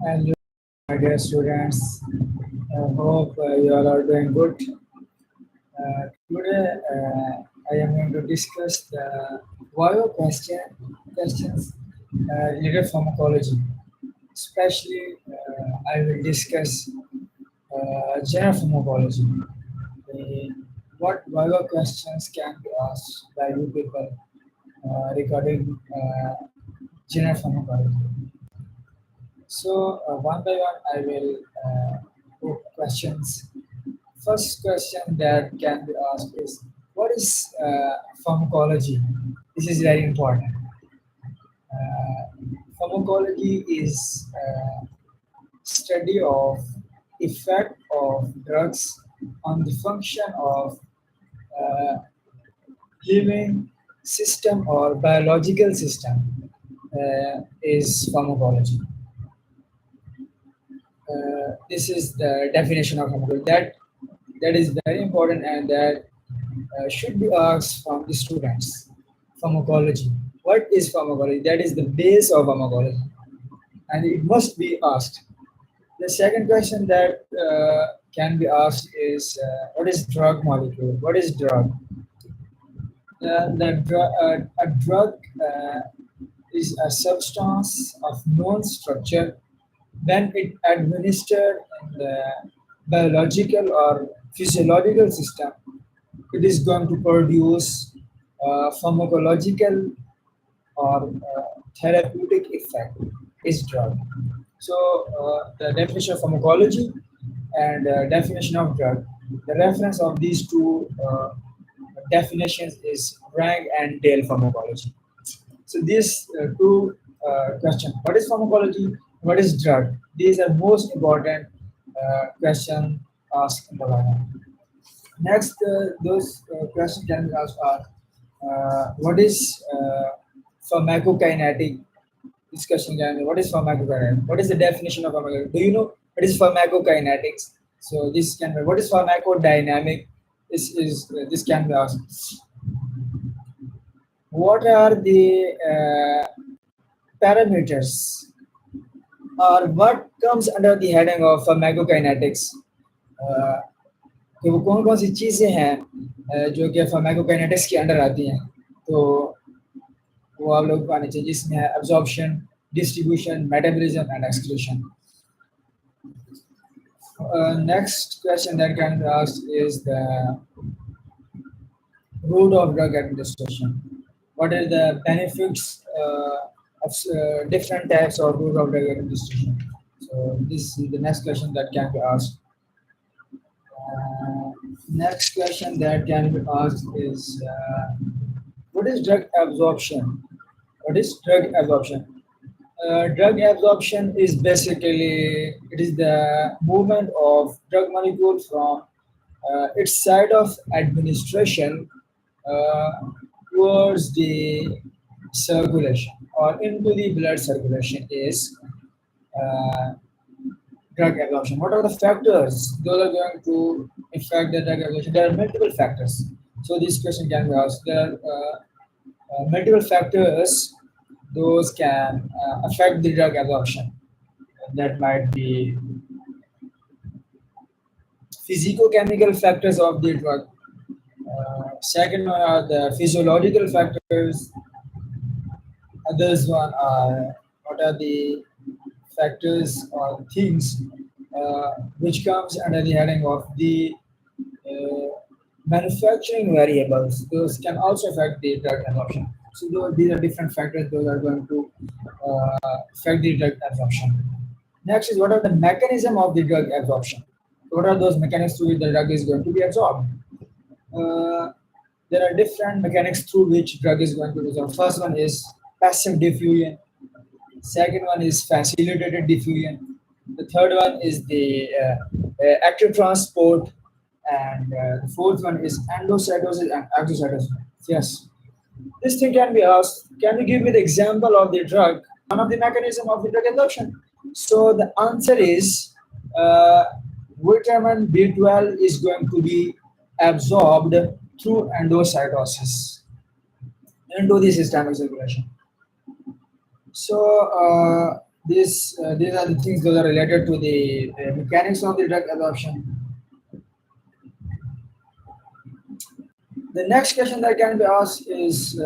Hello, my dear students. I hope you all are doing good. Today, I am going to discuss the questions related pharmacology. Especially, I will discuss general pharmacology. Uh, what Viva questions can be asked by you people regarding general pharmacology? So, one by one, I will put questions. First question that can be asked is, what is pharmacology? This is very important. Pharmacology is study of effect of drugs on the function of uh, living system or biological system is pharmacology. This is the definition of pharmacology. That is very important and that should be asked from the students. Pharmacology. What is pharmacology? That is the base of pharmacology, and it must be asked. The second question that can be asked is, what is drug molecule? What is drug? A drug is a substance of known structure when it administered in the biological or physiological system. It is going to produce pharmacological or therapeutic effect is drug. So the definition of pharmacology and definition of drug, the reference of these two definitions is Rang and Dale pharmacology. So these two questions, what is pharmacology, what is drug? These are most important questions asked in the Bible. Next, those questions can be asked are, what is pharmacokinetic? Discussion can be, what is pharmacokinetics? What is the definition of pharmacokinetics? Do you know what is pharmacokinetics? So this can be, what is pharmacodynamic? This can be asked. What are the parameters or what comes under the heading of pharmacokinetics? कि वो कौन कौन सी चीज़ें हैं जो कि pharmacokinetics के under आती हैं, तो वो आप लोग को आनी चाहिए, जिसमें है absorption, distribution, metabolism and excretion. Next question that can be asked is the route of drug administration. What are the benefits of different types of route of drug administration? So this is the next question that can be asked. Next question that can be asked is, what is drug absorption? What is drug absorption? Drug absorption is basically, it is the movement of drug molecule from its site of administration uh, towards the circulation or into the blood circulation is uh, drug absorption. What are the factors? Those are going to affect the drug absorption. There are multiple factors. So this question can be asked. There are multiple factors. Those can affect the drug absorption. That might be physicochemical factors of the drug. Second one are the physiological factors. Others one are, what are the factors or things which comes under the heading of the manufacturing variables. Those can also affect the drug absorption. So these are different factors. Those are going to affect the drug absorption. Next is, what are the mechanism of the drug absorption? What are those mechanics through which the drug is going to be absorbed? There are different mechanics through which drug is going to be absorbed. First one is passive diffusion. Second one is facilitated diffusion. The third one is the active transport, and the fourth one is endocytosis and exocytosis. Yes, this thing can be asked. Can you give me the example of the drug? One of the mechanism of the drug absorption. So the answer is vitamin B12 is going to be absorbed through endocytosis into the systemic circulation. So These are the things that are related to the mechanics of the drug absorption. The next question that can be asked is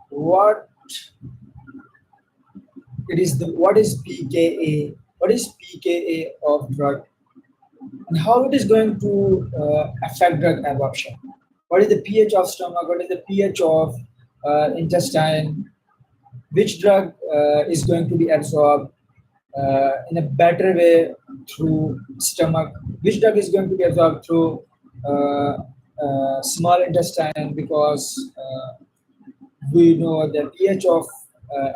what what is pKa? What is pKa of drug and how it is going to affect drug absorption? What is the pH of stomach? What is the pH of intestine? Which drug is going to be absorbed in a better way through stomach? Which drug is going to be absorbed through small intestine because we know the pH of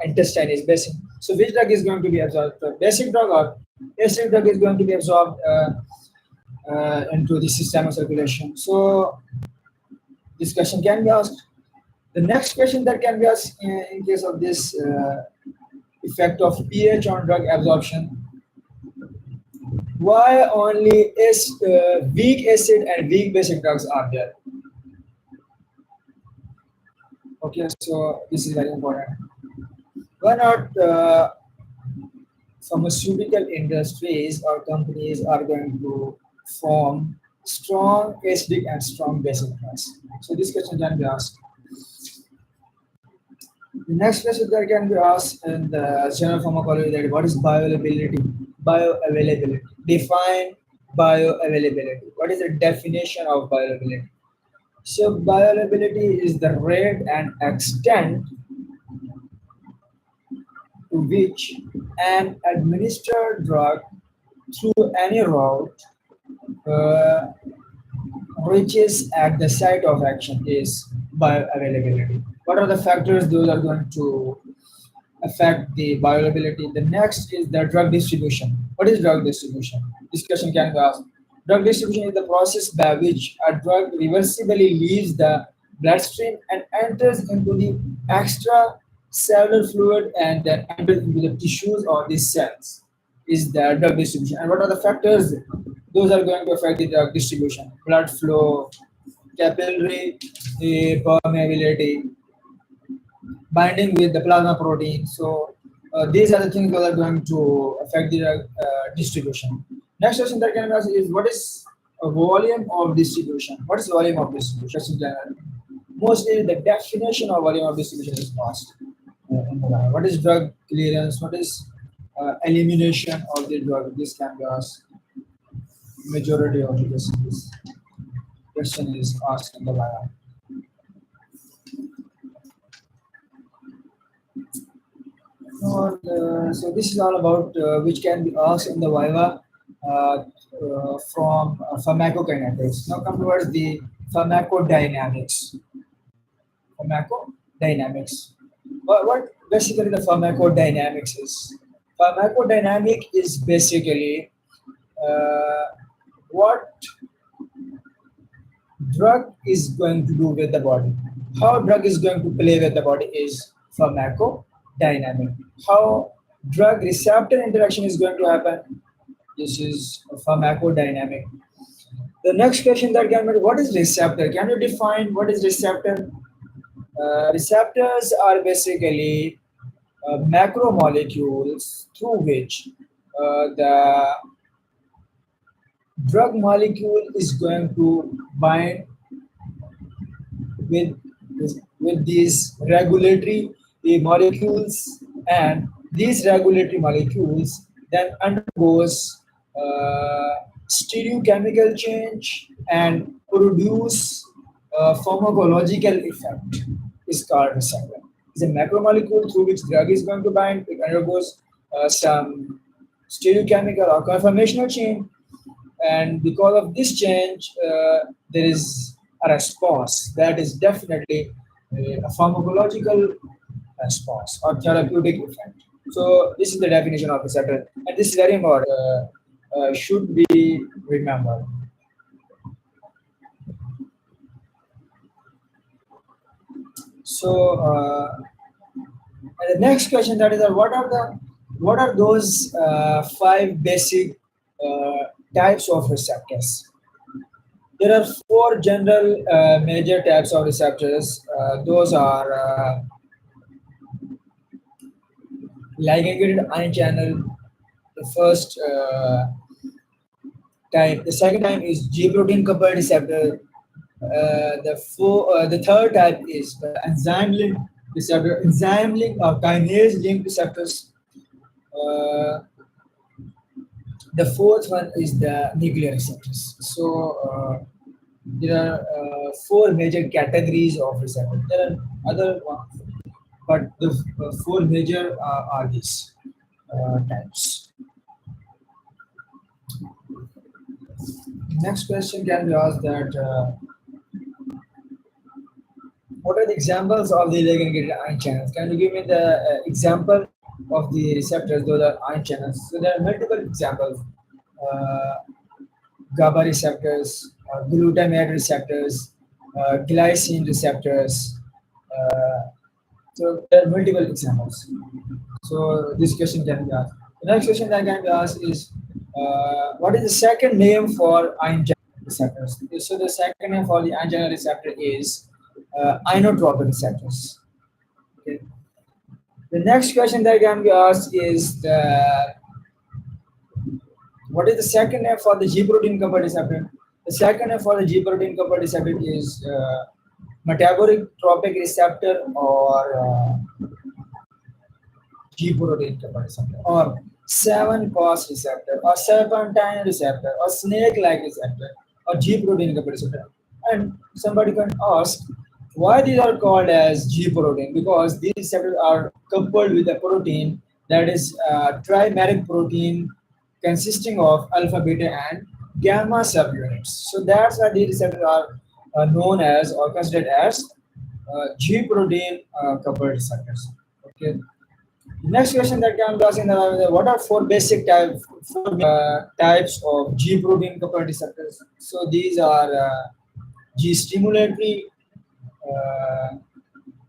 intestine is basic. So which drug is going to be absorbed? The basic drug or acid drug is going to be absorbed into the system of circulation. So this question can be asked. The next question that can be asked in case of this effect of pH on drug absorption: why only weak acid and weak basic drugs are there? Okay, so this is very important. Why not pharmaceutical industries or companies are going to form strong acidic and strong basic drugs? So this question can be asked. The next question that can be asked in the general pharmacology, that what is bioavailability? Bioavailability. Define bioavailability. What is the definition of bioavailability? So bioavailability is the rate and extent to which an administered drug through any route uh, reaches at the site of action is bioavailability. What are the factors those are going to affect the bioavailability? The next is the drug distribution. What is drug distribution? Discussion can be asked. Drug distribution is the process by which a drug reversibly leaves the bloodstream and enters into the extracellular fluid and then enters into the tissues or the cells. Is the drug distribution. And what are the factors? Those are going to affect the drug distribution: blood flow, capillary permeability, binding with the plasma protein. So these are the things that are going to affect the distribution. Next question that can be asked is what is a volume of distribution? What is volume of distribution in general? Mostly the definition of volume of distribution is lost. What is drug clearance? What is elimination of the drug? This can be asked. Majority of this question is asked in the bio. So this is all about which can be asked in the Viva from pharmacokinetics. Now come towards the pharmacodynamics. Pharmacodynamics. What basically the pharmacodynamics is? Pharmacodynamic is basically uh, what drug is going to do with the body. How drug is going to play with the body is pharmacodynamic. How drug receptor interaction is going to happen, this is pharmacodynamic. The next question that can be, what is receptor? Can you define what is receptor? Receptors are basically macromolecules through which the drug molecule is going to bind with with these regulatory molecules, and these regulatory molecules then undergoes uh, stereochemical change and produce pharmacological effect is called receptor. It's a macromolecule through which drug is going to bind. It undergoes some stereochemical or conformational change, and because of this change there is a response that is definitely a pharmacological response or therapeutic effect. So this is the definition of receptor, and this is very important, should be remembered. So and the next question that is what are those five basic uh, types of receptors? There are four general major types of receptors. Those are ligand-gated ion channel, the first type. The second type is G protein coupled receptor. The third type is enzyme linked receptor, enzyme link or kinase linked receptors. Uh, the fourth one is the nuclear receptors. So there are four major categories of receptors. There are other ones, but the four major are these types. Next question can be asked that what are the examples of the ligand-gated ion channels? Can you give me the example of the receptors? Those are ion channels. So there are multiple examples: uh, GABA receptors, glutamate receptors, glycine receptors. Uh, so there are multiple examples. So this question can be asked. The next question that can be asked is, what is the second name for ion channel receptors? So the second name for the ion channel receptor is inotropic receptors. Okay. The next question that can be asked is what is the second name for the G protein coupled receptor? The second name for the G protein coupled receptor is metabolic tropic receptor or G protein coupled receptor or 7-cos receptor or serpentine receptor or snake-like receptor or G protein coupled receptor. And somebody can ask why these are called as G protein, because these receptors are coupled with a protein that is trimeric protein consisting of alpha, beta, and gamma subunits. So that's why these receptors are known as or considered as G protein coupled receptors. Okay. Next question that can be asked in what are four types of G protein coupled receptors? So these are G stimulatory, uh,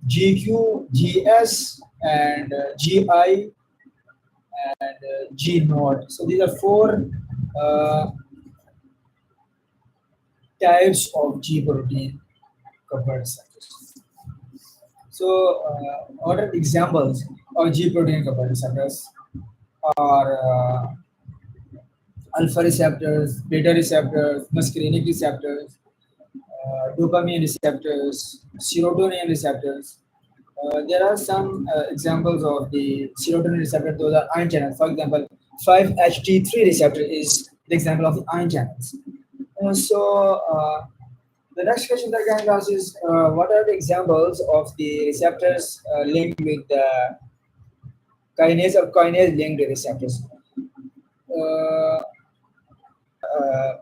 GQ, GS, and GI and G naught. So these are four uh, types of G protein coupled receptors. So what are the examples of G protein coupled receptors? Are alpha receptors, beta receptors, muscarinic receptors, dopamine receptors, serotonin receptors. There are some examples of the serotonin receptor. Those are ion channels. For example, 5-HT3 receptor is the example of the ion channels. The next question that can be asked is what are the examples of the receptors linked with the kinase or kinase linked receptors? Uh, uh,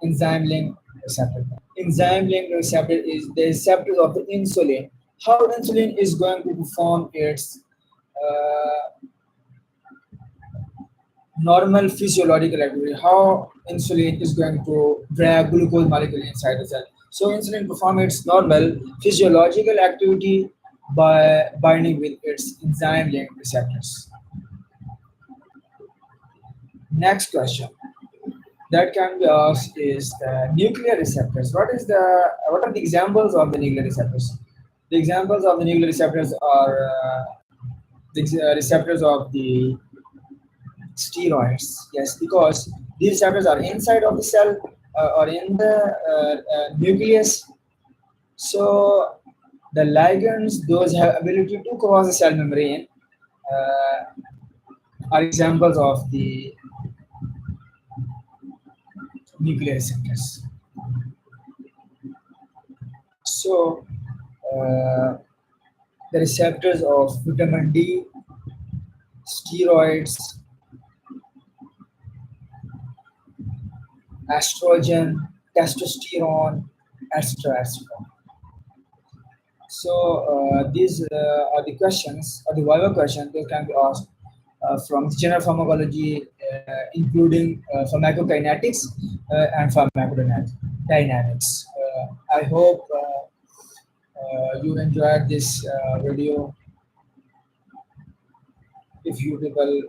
enzyme link receptor. Enzyme link receptor is the receptor of the insulin. How insulin is going to perform its normal physiological activity, how insulin is going to drag glucose molecule inside the cell. So insulin performs its normal physiological activity by binding with its enzyme link receptors. Next question that can be asked is the nuclear receptors. What are the examples of the nuclear receptors? The examples of the nuclear receptors are the receptors of the steroids. Yes, because these receptors are inside of the cell or in the nucleus. So the ligands, those have ability to cross the cell membrane, are examples of the nuclear receptors. So the receptors of vitamin D, steroids, estrogen, testosterone, etc. So these are the questions, or the Viva questions that can be asked from general pharmacology, including pharmacokinetics and pharmacodynamics. I hope you enjoyed this video. If you people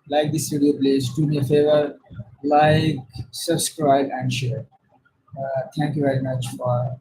like this video, please do me a favor, like, subscribe, and share. Thank you very much for